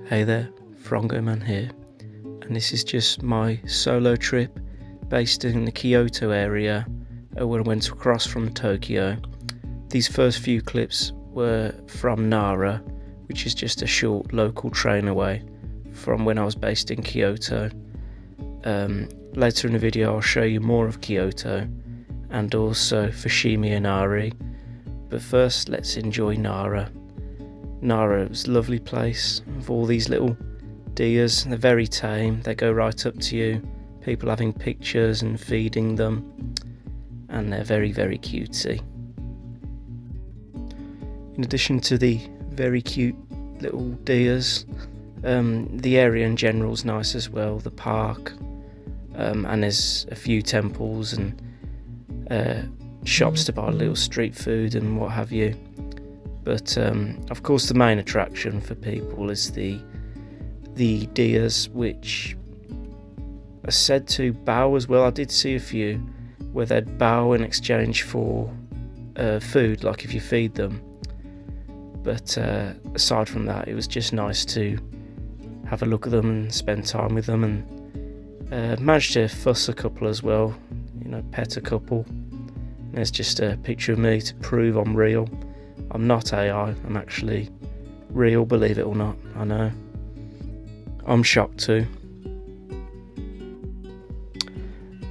Hey there, Throngow man here, and this is just my solo trip based in the Kyoto area when I went across from Tokyo. These first few clips were from Nara, which is just a short local train away from when I was based in Kyoto. Later in the video I'll show you more of Kyoto and also Fushimi inari, but first let's enjoy Nara. Nara is a lovely place with all these little deers. They're very tame, they go right up to you, people having pictures and feeding them, and they're very cutesy. In addition to the very cute little deers, the area in general is nice as well, the park, and there's a few temples and shops to buy little street food and what have you. But of course the main attraction for people is the deers, which are said to bow as well. I did see a few where they'd bow in exchange for food, like if you feed them. But aside from that, it was just nice to have a look at them and spend time with them, and managed to fuss a couple as well, you know, pet a couple. And there's just a picture of me to prove I'm real. I'm not AI, I'm actually real, believe it or not. I know. I'm shocked too.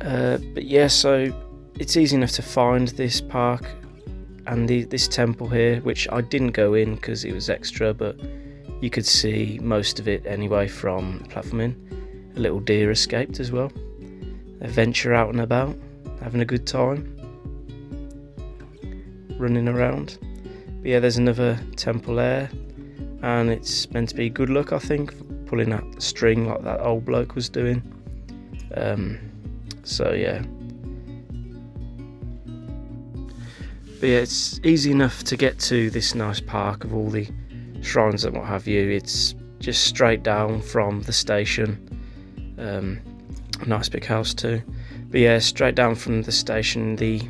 But yeah, so it's easy enough to find this park and this temple here, which I didn't go in because it was extra, but you could see most of it anyway from platforming. A little deer escaped as well. They venture out and about, having a good time, running around. But yeah, there's another temple there, and it's meant to be good luck, I think, for pulling that string like that old bloke was doing. So yeah. But yeah, it's easy enough to get to this nice park of all the shrines and what have you. It's just straight down from the station. A nice big house too. But yeah, straight down from the station, the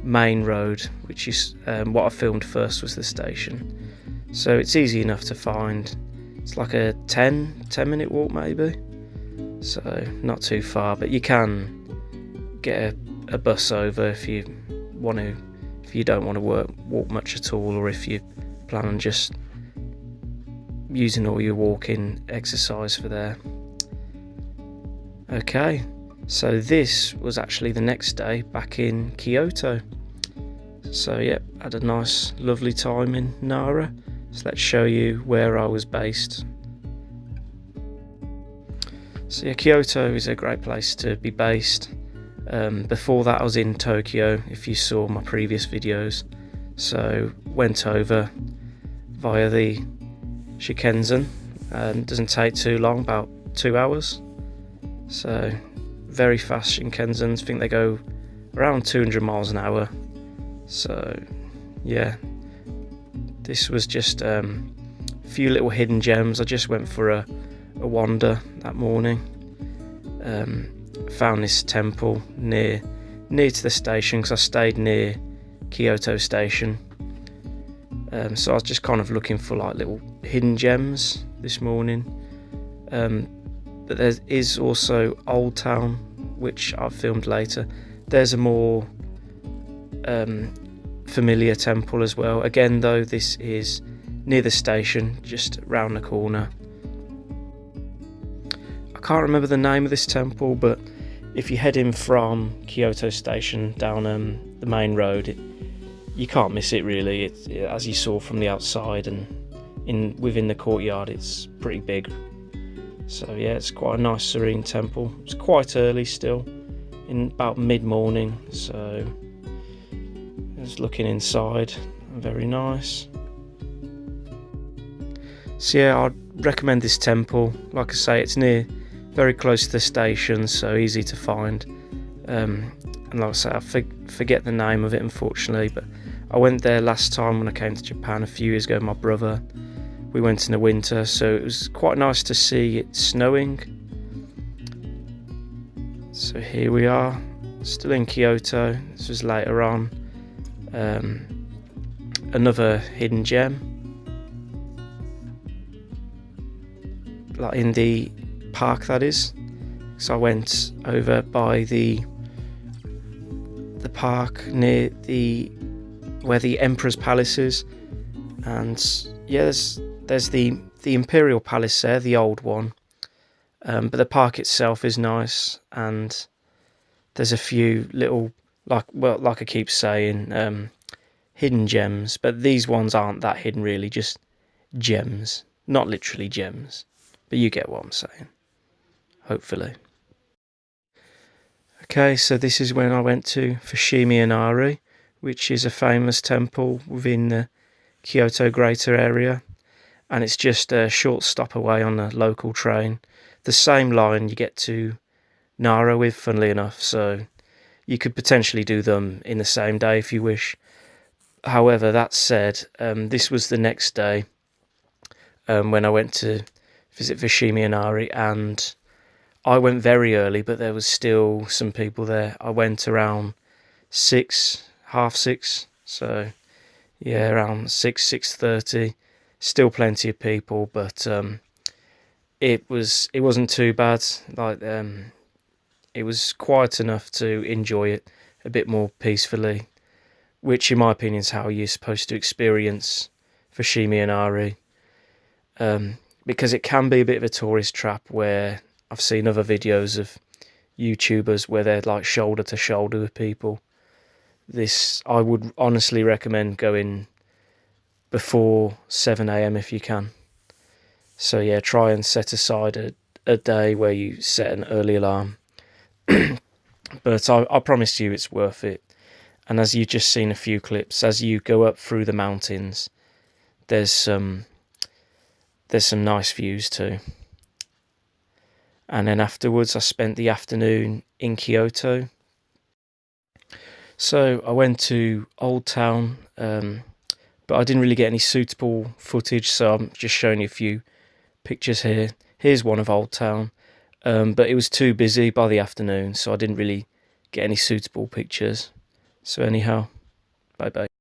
main road, which is what I filmed first, was the station. So it's easy enough to find. It's like a 10 minute walk maybe, so not too far, but you can get a bus over if you want to, if you don't want to walk much at all, or if you plan on just using all your walking exercise for there. Okay, so this was actually the next day back in Kyoto. So yeah, had a nice lovely time in Nara. So let's show you where I was based. So yeah, Kyoto is a great place to be based. Before that I was in Tokyo, if you saw my previous videos. So went over via the Shinkansen, and doesn't take too long, about 2 hours. So very fast Shinkensens, I think they go around 200 miles an hour. So yeah, this was just a few little hidden gems. I just went for a wander that morning. Found this temple near to the station, because I stayed near Kyoto station. So I was just kind of looking for like little hidden gems this morning. But there is also Old Town, which I filmed later. There's a more familiar temple as well. Again though, this is near the station, just round the corner. I can't remember the name of this temple, but if you head in from Kyoto station down the main road, you can't miss it really. As you saw from the outside and within the courtyard, it's pretty big. So yeah, it's quite a nice serene temple. It's quite early still, in about mid-morning, so just looking inside, very nice. So yeah, I'd recommend this temple. Like I say, it's very close to the station, so easy to find. And like I say, I forget the name of it unfortunately, but I went there last time when I came to Japan a few years ago with my brother. We went in the winter, so it was quite nice to see it snowing. So here we are, still in Kyoto. This was later on. Another hidden gem. like in the park, that is. So I went over by the park near where the Emperor's Palace is, and yeah, there's the Imperial Palace there, the old one, but the park itself is nice, and there's a few little, like I keep saying, hidden gems, but these ones aren't that hidden really, just gems, not literally gems, but you get what I'm saying, hopefully. Okay, so this is when I went to Fushimi inari, which is a famous temple within the Kyoto greater area, and it's just a short stop away on a local train. The same line you get to Nara with, funnily enough, so you could potentially do them in the same day if you wish. However, that said, this was the next day when I went to visit Fushimi inari, and I went very early, but there was still some people there. I went around 6, half 6, so yeah, around 6:30. Still plenty of people, but it wasn't too bad. Like it was quiet enough to enjoy it a bit more peacefully, which in my opinion is how you're supposed to experience Fushimi inari, because it can be a bit of a tourist trap where I've seen other videos of YouTubers where they're like shoulder to shoulder with people. This, I would honestly recommend going before 7 a.m. if you can. So yeah, try and set aside a day where you set an early alarm. But I promise you it's worth it. And as you've just seen a few clips, as you go up through the mountains, there's some nice views too. And then afterwards I spent the afternoon in Kyoto. So I went to Old Town, but I didn't really get any suitable footage, so I'm just showing you a few pictures here. Here's one of Old Town, but it was too busy by the afternoon, so I didn't really get any suitable pictures. So anyhow, bye bye.